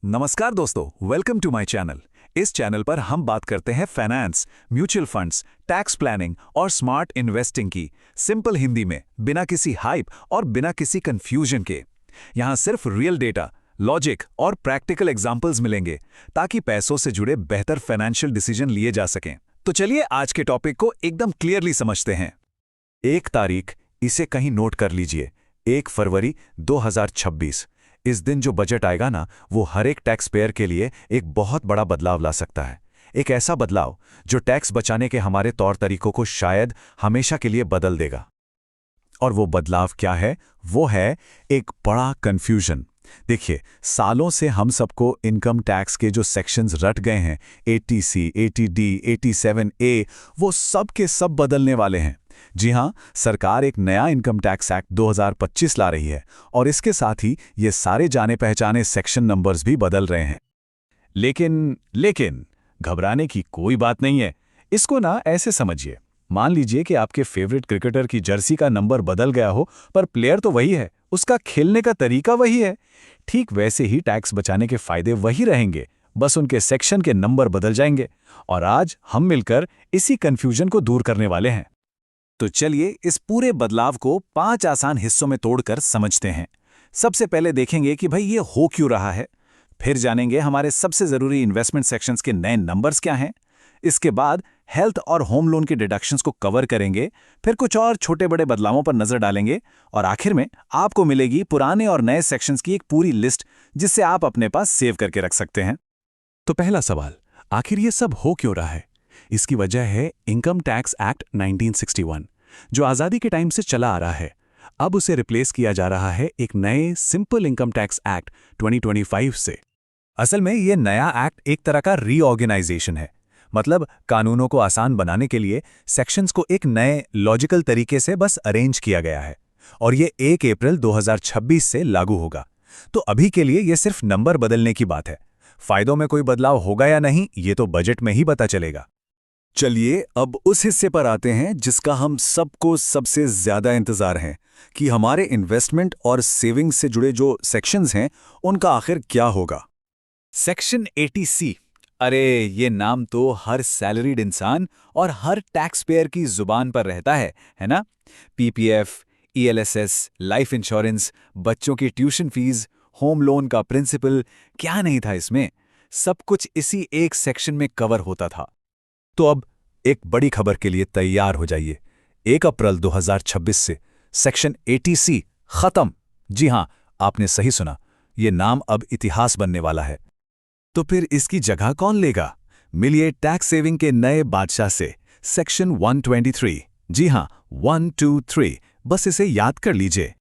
नमस्कार दोस्तों, welcome to my channel. इस चैनल पर हम बात करते हैं finance, mutual funds, tax planning और स्मार्ट इन्वेस्टिंग की, सिंपल हिंदी में, बिना किसी हाइप और बिना किसी कंफ्यूजन के। यहाँ सिर्फ रियल डेटा, लॉजिक और प्रैक्टिकल एग्जाम्पल्स मिलेंगे ताकि पैसों से जुड़े बेहतर फाइनेंशियल डिसीजन लिए जा सकें। तो चलिए आज के टॉपिक को एकदम क्लियरली समझते हैं। 1 तारीख, इसे कहीं नोट कर लीजिए, 1 फरवरी 2026। इस दिन जो बजट आएगा ना, वो हर एक टैक्स पेयर के लिए एक बहुत बड़ा बदलाव ला सकता है। एक ऐसा बदलाव जो टैक्स बचाने के हमारे तौर तरीकों को शायद हमेशा के लिए बदल देगा। और वो बदलाव क्या है? वो है एक बड़ा कन्फ्यूजन। देखिए, सालों से हम सबको इनकम टैक्स के जो सेक्शंस रट गए हैं, 80C, 80D, 87A, वो सब के सब बदलने वाले हैं। जी हाँ, सरकार एक नया इनकम टैक्स एक्ट 2025 ला रही है और इसके साथ ही ये सारे जाने पहचाने सेक्शन नंबर्स भी बदल रहे हैं। लेकिन घबराने की कोई बात नहीं है। इसको ना ऐसे समझिए, मान लीजिए कि आपके फेवरेट क्रिकेटर की जर्सी का नंबर बदल गया हो, पर प्लेयर तो वही है, उसका खेलने का तरीका वही है। ठीक वैसे ही टैक्स बचाने के फायदे वही रहेंगे, बस उनके सेक्शन के नंबर बदल जाएंगे। और आज हम मिलकर इसी कंफ्यूजन को दूर करने वाले हैं। तो चलिए इस पूरे बदलाव को 5 आसान हिस्सों में तोड़कर समझते हैं। सबसे पहले देखेंगे कि भाई ये हो क्यों रहा है। फिर जानेंगे हमारे सबसे जरूरी इन्वेस्टमेंट सेक्शंस के नए नंबर्स क्या हैं। इसके बाद हेल्थ और होम लोन के डिडक्शंस को कवर करेंगे। फिर कुछ और छोटे बड़े बदलावों पर नजर डालेंगे और आखिर में आपको मिलेगी पुराने और नए सेक्शंस की एक पूरी लिस्ट, जिससे आप अपने पास सेव करके रख सकते हैं। तो पहला सवाल, आखिर ये सब हो क्यों रहा है? इसकी वजह है इनकम टैक्स एक्ट 1961, जो आज़ादी के टाइम से चला आ रहा है। अब उसे रिप्लेस किया जा रहा है एक नए सिंपल इनकम टैक्स एक्ट 2025 से। असल में ये नया एक्ट एक तरह का रीऑर्गेनाइजेशन है। मतलब कानूनों को आसान बनाने के लिए सेक्शंस को एक नए लॉजिकल तरीके से बस अरेंज किया गया है और ये 1 अप्रैल 2026 से लागू होगा। तो अभी के लिए ये सिर्फ नंबर बदलने की बात है। फायदों में कोई बदलाव होगा या नहीं, ये तो बजट में ही पता चलेगा। चलिए अब उस हिस्से पर आते हैं जिसका हम सबको सबसे ज्यादा इंतजार है कि हमारे इन्वेस्टमेंट और सेविंग्स से जुड़े जो सेक्शंस हैं, उनका आखिर क्या होगा। सेक्शन 80C, अरे ये नाम तो हर सैलरीड इंसान और हर टैक्स पेयर की जुबान पर रहता है ना? PPF, ELSS, लाइफ इंश्योरेंस, बच्चों की ट्यूशन फीस, होम लोन का प्रिंसिपल, क्या नहीं था इसमें? सब कुछ इसी एक सेक्शन में कवर होता था। तो अब एक बड़ी खबर के लिए तैयार हो जाइए। 1 अप्रैल 2026 से सेक्शन 80C खत्म। जी हां, आपने सही सुना, ये नाम अब इतिहास बनने वाला है। तो फिर इसकी जगह कौन लेगा? मिलिए टैक्स सेविंग के नए बादशाह से, सेक्शन 123। जी हां, 123, बस इसे याद कर लीजिए।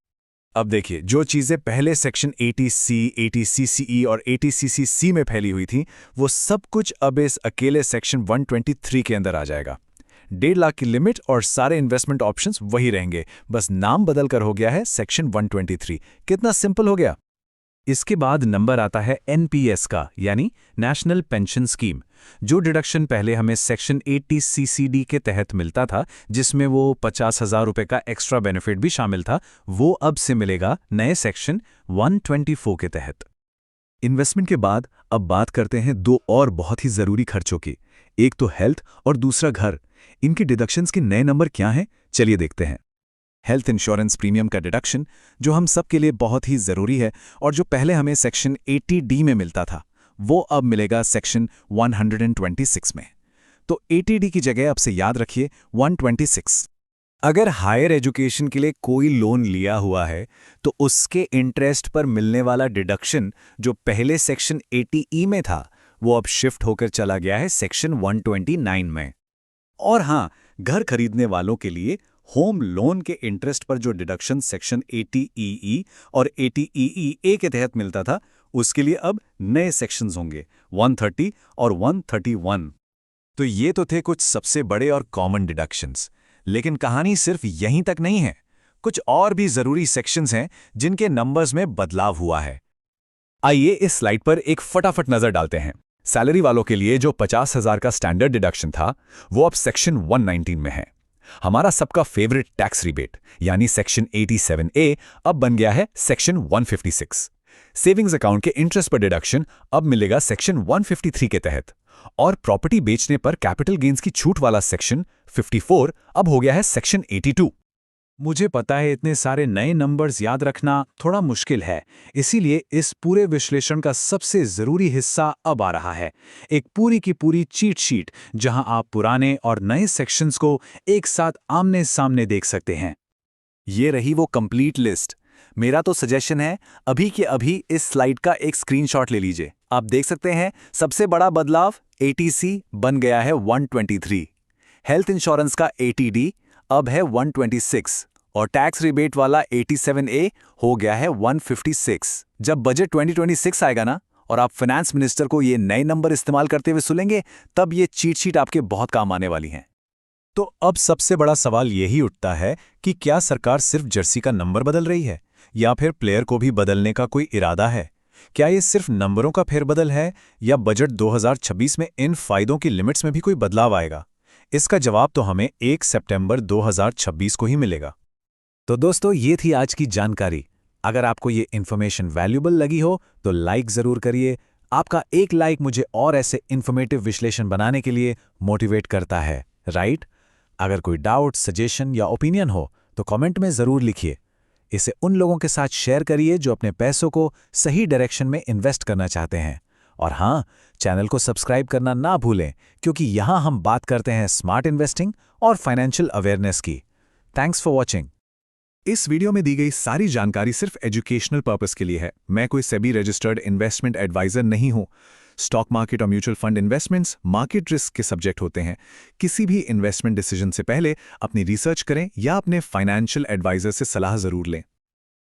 अब देखिए, जो चीजें पहले सेक्शन 80C, 80CCE और 80CCC में फैली हुई थी, वो सब कुछ अब इस अकेले सेक्शन 123 के अंदर आ जाएगा। 1.5 लाख की लिमिट और सारे इन्वेस्टमेंट ऑप्शंस वही रहेंगे, बस नाम बदल कर हो गया है सेक्शन 123। कितना सिंपल हो गया। इसके बाद नंबर आता है NPS का, यानी नेशनल पेंशन स्कीम। जो डिडक्शन पहले हमें सेक्शन 80CCD के तहत मिलता था, जिसमें वो 50,000 रुपए का एक्स्ट्रा बेनिफिट भी शामिल था, वो अब से मिलेगा नए सेक्शन 124 के तहत। इन्वेस्टमेंट के बाद अब बात करते हैं 2 और बहुत ही जरूरी खर्चों की। एक तो हेल्थ और दूसरा घर। इनके डिडक्शंस के नए नंबर क्या हैं, चलिए देखते हैं। हेल्थ इंश्योरेंस प्रीमियम का डिडक्शन, जो हम सब के लिए बहुत ही जरूरी है और जो पहले हमें सेक्शन 80D में मिलता था, वो अब मिलेगा सेक्शन 126 में। तो 80D की जगह अब से याद रखिए 126। अगर हायर एजुकेशन के लिए कोई लोन लिया हुआ है, तो उसके इंटरेस्ट पर मिलने वाला डिडक्शन जो पहले सेक्शन 80E में था, वो अब शिफ्ट होकर चला गया है सेक्शन 129 में। और हां, घर खरीदने वालों के लिए होम लोन के इंटरेस्ट पर जो डिडक्शन सेक्शन 80EE और 80EEA के तहत मिलता था, उसके लिए अब नए सेक्शंस होंगे, 130 और 131। तो ये तो थे कुछ सबसे बड़े और कॉमन डिडक्शंस, लेकिन कहानी सिर्फ यहीं तक नहीं है। कुछ और भी जरूरी सेक्शंस हैं जिनके नंबर्स में बदलाव हुआ है। आइए इस स्लाइड पर एक फटाफट नजर डालते हैं। सैलरी वालों के लिए जो 50,000 का स्टैंडर्ड डिडक्शन था, वो अब सेक्शन 119 में है। हमारा सबका फेवरेट टैक्स रिबेट यानी सेक्शन 87A अब बन गया है सेक्शन 156। सेविंग्स अकाउंट के इंटरेस्ट पर डिडक्शन अब मिलेगा सेक्शन 153 के तहत, और प्रॉपर्टी बेचने पर कैपिटल गेन्स की छूट वाला सेक्शन 54 अब हो गया है सेक्शन 82। मुझे पता है इतने सारे नए नंबर्स याद रखना थोड़ा मुश्किल है, इसीलिए इस पूरे विश्लेषण का सबसे ज़रूरी हिस्सा अब आ रहा है, एक पूरी की पूरी चीट शीट जहां आप पुराने और नए सेक्शंस को एक साथ आमने सामने देख सकते हैं। ये रही वो कंप्लीट लिस्ट। मेरा तो सजेशन है अभी के अभी इस स्लाइड का एक स्क्रीनशॉट ले लीजिए। आप देख सकते हैं सबसे बड़ा बदलाव ATC बन गया है 123, हेल्थ इंश्योरेंस का ATD अब है 126 और टैक्स रिबेट वाला 87A हो गया है 156। जब बजट 2026 आएगा ना और आप फाइनेंस मिनिस्टर को ये नए नंबर इस्तेमाल करते हुए सुनेंगे, तब ये चीट शीट आपके बहुत काम आने वाली हैं। तो अब सबसे बड़ा सवाल यही उठता है कि क्या सरकार सिर्फ जर्सी का नंबर बदल रही है या फिर प्लेयर को भी बदलने का कोई इरादा है? क्या ये सिर्फ नंबरों का फेरबदल है या बजट 2026 में इन फायदों की लिमिट्स में भी कोई बदलाव आएगा? इसका जवाब तो हमें 1 सितंबर 2026 को ही मिलेगा। तो दोस्तों, ये थी आज की जानकारी। अगर आपको ये इन्फॉर्मेशन वैल्यूएबल लगी हो तो लाइक ज़रूर करिए। आपका एक लाइक मुझे और ऐसे इन्फॉर्मेटिव विश्लेषण बनाने के लिए मोटिवेट करता है, राइट? अगर कोई डाउट, सजेशन या ओपिनियन हो तो कमेंट में ज़रूर लिखिए। इसे उन लोगों के साथ शेयर करिए जो अपने पैसों को सही डायरेक्शन में इन्वेस्ट करना चाहते हैं। और हाँ, चैनल को सब्सक्राइब करना ना भूलें, क्योंकि यहाँ हम बात करते हैं स्मार्ट इन्वेस्टिंग और फाइनेंशियल अवेयरनेस की। Thanks for watching. इस वीडियो में दी गई सारी जानकारी सिर्फ एजुकेशनल पर्पस के लिए है। मैं कोई सेबी रजिस्टर्ड इन्वेस्टमेंट एडवाइजर नहीं हूं। स्टॉक मार्केट और mutual fund investments market risk के सब्जेक्ट होते हैं। किसी भी इन्वेस्टमेंट डिसीजन से पहले अपनी रिसर्च करें या अपने फाइनेंशियल एडवाइजर से सलाह जरूर लें।